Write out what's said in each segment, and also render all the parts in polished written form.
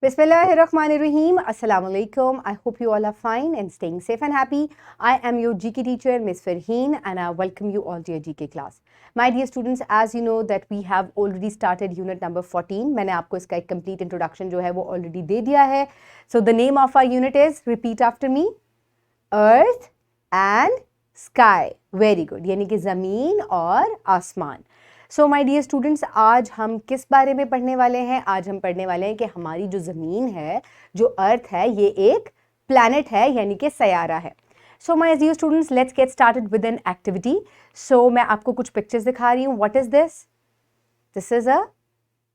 Bismillahirrahmanirrahim. Assalamu alaikum. I hope you all are fine and staying safe and happy. I am your GK teacher, Ms. Farheen, and I welcome you all to your GK class. My dear students, as you know that we have already started unit number 14. मैंने आपको इसका एक complete introduction जो है वो already दे दिया है. So the name of our unit is, repeat after me, Earth and Sky. Very good. यानी कि ज़मीन और आसमान. सो माय डियर स्टूडेंट्स, आज हम किस बारे में पढ़ने वाले हैं? आज हम पढ़ने वाले हैं कि हमारी जो ज़मीन है, जो अर्थ है, ये एक प्लैनेट है, यानी कि सयारा है. So my dear students, let's get started with an activity. So मैं आपको कुछ पिक्चर्स दिखा रही हूँ. What is this? This is a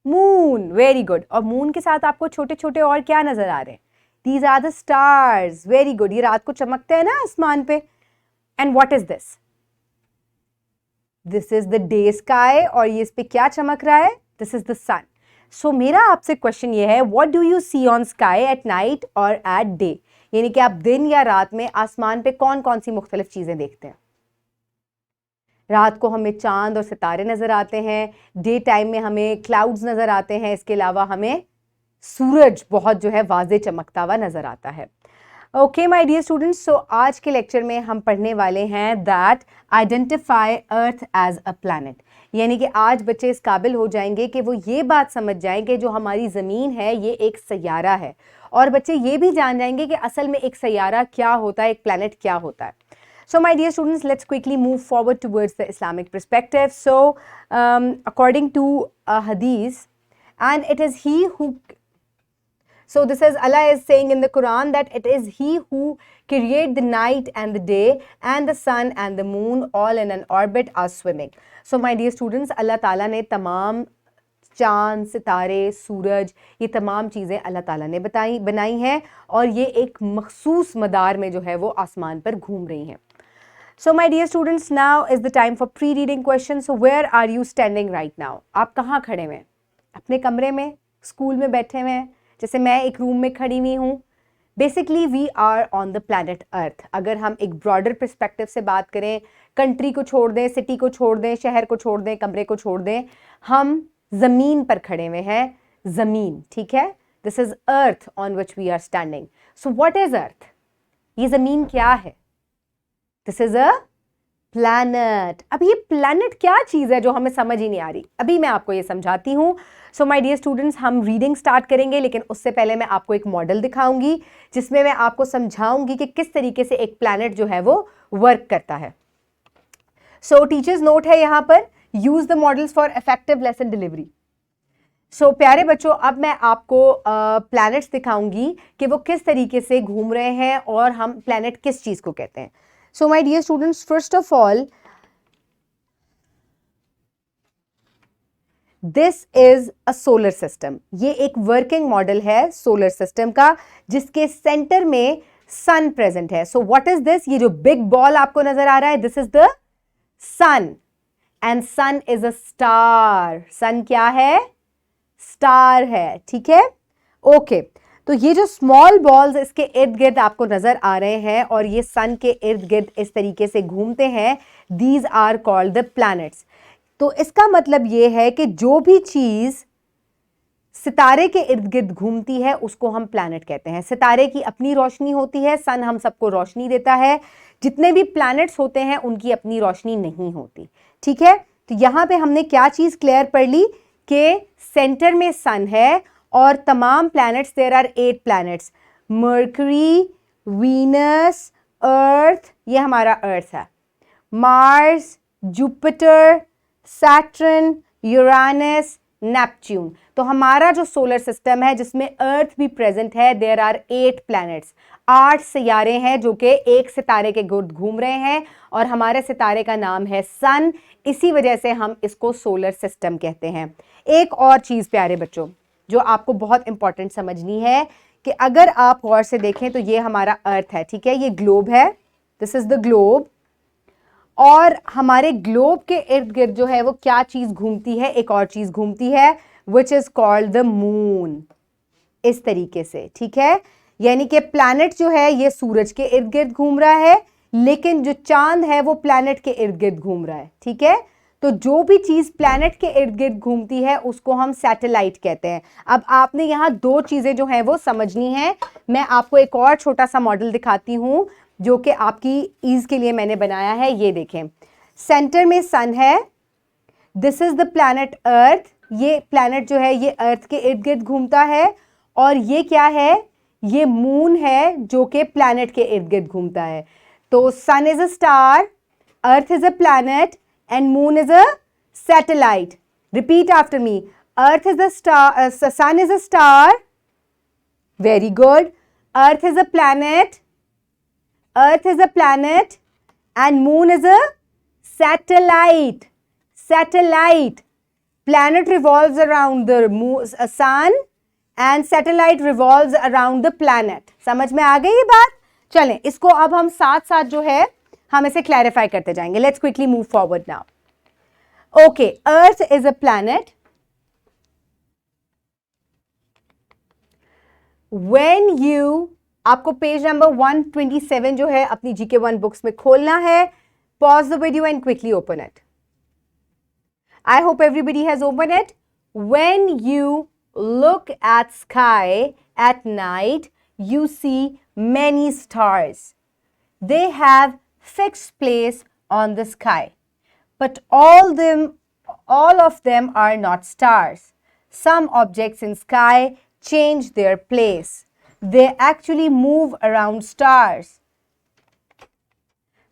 moon. Very good. और मून के साथ आपको छोटे छोटे और क्या नजर आ रहे हैं? These are the stars. Very good. ये रात को चमकते हैं ना आसमान पे. And what is this? This is the day sky. और ये इस पे क्या चमक रहा है? This is the sun. So मेरा आपसे क्वेश्चन ये है, what do you see on sky at night और एट डे? यानी कि आप दिन या रात में आसमान पे कौन कौन सी मुख्तलिफ चीजें देखते हैं? रात को हमें चांद और सितारे नजर आते हैं. डे टाइम में हमें क्लाउड्स नजर आते हैं. इसके अलावा हमें सूरज बहुत जो है वाज़े चमकता हुआ नजर आता है. Okay my dear students, so आज के लेक्चर में हम पढ़ने वाले हैं that identify earth as a planet. यानी कि आज बच्चे इस काबिल हो जाएंगे कि वो ये बात समझ जाएं कि जो हमारी ज़मीन है ये एक सैयारा है. और बच्चे ये भी जान जाएंगे कि असल में एक सैयारा क्या होता है, एक प्लैनेट क्या होता है. So my dear students, let's quickly move forward towards the Islamic perspective. So according to hadith, and it is he who, so this is Allah is saying in the Quran that it is he who create the night and the day and the sun and the moon all in an orbit are swimming. So my dear students, Allah ताला ने तमाम चांद, सितारे, सूरज, ये तमाम चीज़ें अल्लाह ताला ने बनाई हैं और ये एक मखसूस मदार में जो है वो आसमान पर घूम रही हैं. So my dear students, now is the time for pre-reading questions. So where are you standing right now? आप कहाँ खड़े हुए हैं? अपने कमरे में, स्कूल में बैठे हुए हैं? जैसे मैं एक रूम में खड़ी हुई हूँ. Basically we are on the planet Earth. अगर हम एक ब्रॉडर पर्सपेक्टिव से बात करें, कंट्री को छोड़ दें, सिटी को छोड़ दें, शहर को छोड़ दें, कमरे को छोड़ दें, हम ज़मीन पर खड़े हुए हैं. ज़मीन, ठीक है? This is Earth on which we are standing. So what is Earth? ये ज़मीन क्या है? This is a planet. अब ये प्लैनेट क्या चीज़ है जो हमें समझ ही नहीं आ रही? अभी मैं आपको ये समझाती हूँ. सो माय डियर स्टूडेंट्स, हम रीडिंग स्टार्ट करेंगे, लेकिन उससे पहले मैं आपको एक मॉडल दिखाऊंगी जिसमें मैं आपको समझाऊंगी कि किस तरीके से एक प्लैनेट जो है वो वर्क करता है. सो टीचर्स नोट है यहाँ पर, use the models for effective lesson delivery. So प्यारे बच्चों, अब मैं आपको प्लैनेट्स दिखाऊंगी कि वो किस तरीके से घूम रहे हैं और हम प्लैनेट किस चीज़ को कहते हैं. So my dear students, first of all, this is a solar system. ये एक working model है solar system का, जिसके center में sun present है. So what is this? ये जो big ball आपको नजर आ रहा है, this is the sun. And sun is a star. sun क्या है? Star है, ठीक है? Okay. तो ये जो स्मॉल बॉल्स इसके इर्द गिर्द आपको नजर आ रहे हैं और ये सन के इर्द गिर्द इस तरीके से घूमते हैं, these are called the planets. तो इसका मतलब ये है कि जो भी चीज सितारे के इर्द गिर्द घूमती है उसको हम प्लैनेट कहते हैं. सितारे की अपनी रोशनी होती है, सन हम सबको रोशनी देता है. जितने भी प्लैनेट्स होते हैं उनकी अपनी रोशनी नहीं होती, ठीक है? तो यहां पे हमने क्या चीज क्लियर पढ़ ली कि सेंटर में सन है और तमाम planets, there are 8 planets. Mercury, Venus, Earth, ये हमारा अर्थ है. Mars, Jupiter, Saturn, Uranus, Neptune. तो हमारा जो सोलर सिस्टम है जिसमें अर्थ भी प्रेजेंट है, देयर आर 8 प्लैनेट्स. 8 सितारे हैं जो कि एक सितारे के गिर्द घूम रहे हैं और हमारे सितारे का नाम है सन. इसी वजह से हम इसको सोलर सिस्टम कहते हैं. एक और चीज प्यारे बच्चों जो आपको बहुत इंपॉर्टेंट समझनी है कि अगर आप गौर से देखें तो ये हमारा अर्थ है, ठीक है? ये ग्लोब है, दिस इज द ग्लोब. और हमारे ग्लोब के इर्द गिर्द जो है वो क्या चीज घूमती है? एक और चीज घूमती है, which is called the moon. इस तरीके से, ठीक है? यानी कि प्लैनेट जो है ये सूरज के इर्द गिर्द घूम रहा है, लेकिन जो चांद है वो प्लैनेट के इर्द गिर्द घूम रहा है, ठीक है? तो जो भी चीज प्लैनेट के इर्द गिर्द घूमती है उसको हम सैटेलाइट कहते हैं। अब आपने यहाँ दो चीजें जो हैं वो समझनी है। मैं आपको एक और छोटा सा मॉडल दिखाती हूं जो कि आपकी ईज के लिए मैंने बनाया है। ये देखें, सेंटर में सन है, दिस इज द प्लैनेट अर्थ। ये प्लैनेट जो है ये अर्थ के इर्द गिर्द घूमता है, और ये क्या है, ये मून है जो कि प्लैनेट के इर्द गिर्द घूमता है। तो sun is a star, Earth is a planet and moon is a satellite. Repeat after me. Earth is a star, sun is a star. Very good. Earth is a planet. Earth is a planet and moon is a satellite. Satellite. Planet revolves around the moon, sun and satellite revolves around the planet. समझ में आ गई ये बात? चलें, इसको अब हम साथ साथ जो है हम इसे क्लैरिफाई करते जाएंगे। Let's quickly move forward now. Okay, earth is a planet. When you, आपको पेज नंबर 127 जो है अपनी GK1 बुक्स में खोलना है। Pause the video and quickly open it. I hope everybody has open it. When you look at sky at night, you see many stars. They have fixed place on the sky, but all of them are not stars. Some objects in sky change their place. They actually move around stars.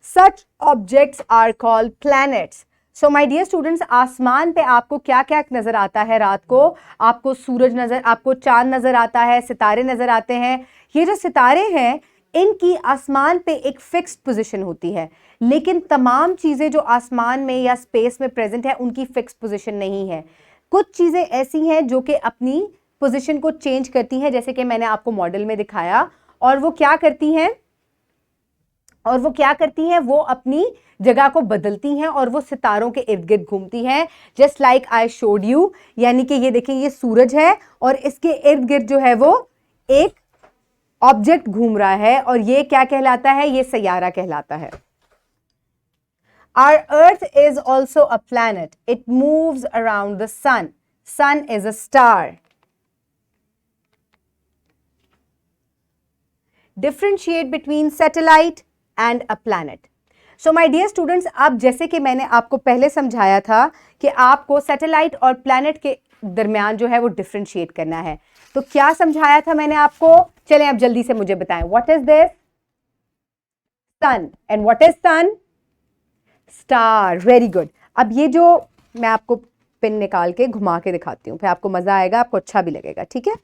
Such objects are called planets. So my dear students, आसमान पे आपको क्या क्या नजर आता है रात को? आपको सूरज नजर, आपको चांद नजर आता है, सितारे नजर आते हैं। ये जो सितारे हैं इनकी आसमान पे एक फिक्स्ड पोजीशन होती है, लेकिन तमाम चीज़ें जो आसमान में या स्पेस में प्रेजेंट है उनकी फिक्स्ड पोजीशन नहीं है। कुछ चीज़ें ऐसी हैं जो कि अपनी पोजीशन को चेंज करती हैं, जैसे कि मैंने आपको मॉडल में दिखाया। और वो क्या करती हैं? वो अपनी जगह को बदलती हैं और वो सितारों के इर्द गिर्द घूमती हैं। Just like I showed you, यानी कि ये देखें, ये सूरज है और इसके इर्द गिर्द जो है वो एक ऑब्जेक्ट घूम रहा है, और ये क्या कहलाता है? ये सैयारा कहलाता है। Our earth is also a planet. It moves around the sun. Sun is a star. Differentiate between satellite and a planet. So my dear students, अब जैसे कि मैंने आपको पहले समझाया था कि आपको सैटेलाइट और प्लैनेट के दरमियान जो है वो डिफरेंशिएट करना है। तो क्या समझाया था मैंने आपको? चलें अब जल्दी से मुझे बताएं। What is this? Sun. And what is sun? Star. Very good. अब ये जो मैं आपको पिन निकाल के घुमा के दिखाती हूँ, फिर आपको मजा आएगा, आपको अच्छा भी लगेगा, ठीक है?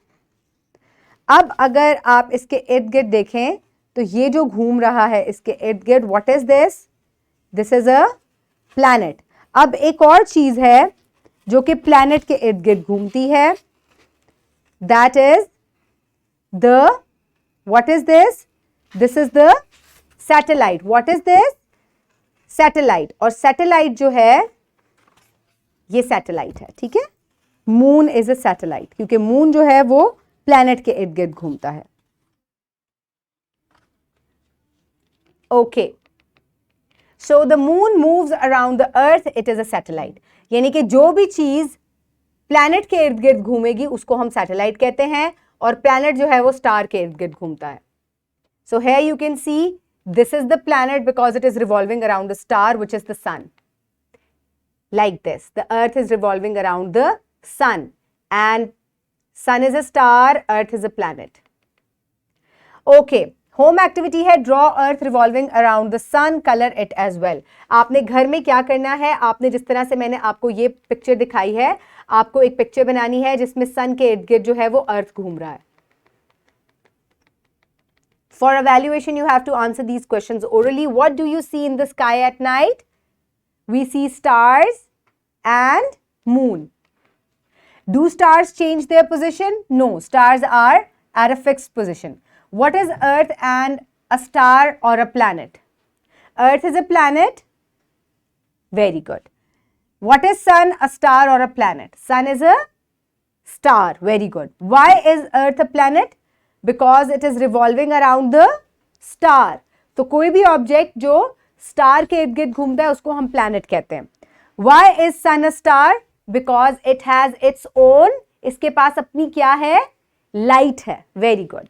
अब अगर आप इसके इर्द गिर्द देखें तो ये जो घूम रहा है इसके इर्द गिर्द, what is this? This is a planet. अब एक और चीज है जो कि प्लैनेट के इर्द गिर्द घूमती है, that is the, what is this? This is the satellite. What is this? Satellite. और सैटेलाइट जो है ये सैटेलाइट है, ठीक है? मून इज अ सैटेलाइट, क्योंकि मून जो है वो प्लैनेट के इर्द गिर्द घूमता है। Okay, so the moon moves around the earth, it is a satellite. यानी कि जो भी चीज प्लैनेट के इर्द गिर्द घूमेगी उसको हम सैटेलाइट कहते हैं, और प्लैनेट जो है वो स्टार के इर्द गिर्द घूमता है। So here you can see this is the planet because it is revolving around the star, which is the sun. Like this, the earth is revolving around the sun, and sun is a star, earth is a planet. Okay, home activity है draw earth revolving around the sun, color it as well. आपने घर में क्या करना है? आपने जिस तरह से मैंने आपको ये पिक्चर दिखाई है, आपको एक पिक्चर बनानी है जिसमें सन के इर्द गिर्द जो है वो अर्थ घूम रहा है। For evaluation, you have to answer these questions orally. What do you see in the sky at night? We see stars and moon. Do stars change their position? No, stars are at a fixed position. What is Earth and a star or a planet? Earth is a planet. Very good. What is sun, a star or a planet? Sun is a star. Very good. Why is Earth a planet? Because it is revolving around the star. तो कोई भी object जो star के इर्द गिर्द घूमता है उसको हम प्लैनेट कहते हैं। Why is sun a star? Because it has its own, इसके पास अपनी क्या है? Light है. Very good.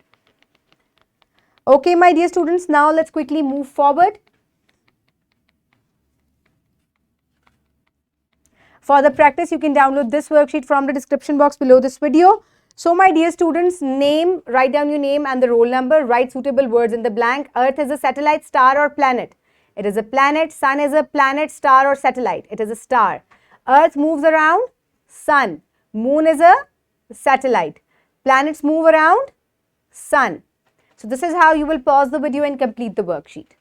Okay, my dear students, now let's quickly move forward. For the practice, you can download this worksheet from the description box below this video. So, my dear students, name, write down your name and the roll number, write suitable words in the blank. Earth is a satellite, star or planet? It is a planet. Sun is a planet, star or satellite? It is a star. Earth moves around? Sun. Moon is a satellite. Planets move around? Sun. So, this is how you will pause the video and complete the worksheet.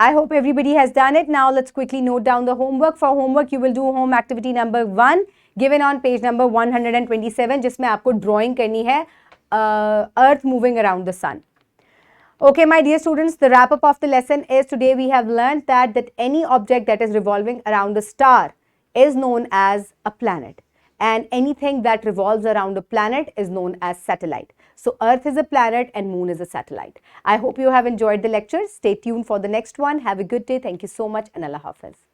I hope everybody has done it. Now, let's quickly note down the homework. For homework, you will do home activity number 1 given on page number 127 जिसमें आपको drawing करनी है Earth moving around the sun. Okay, my dear students, the wrap up of the lesson is today we have learned that any object that is revolving around a star is known as a planet, and anything that revolves around a planet is known as satellite. So, Earth is a planet and Moon is a satellite. I hope you have enjoyed the lecture. Stay tuned for the next one. Have a good day. Thank you so much and Allah Hafiz.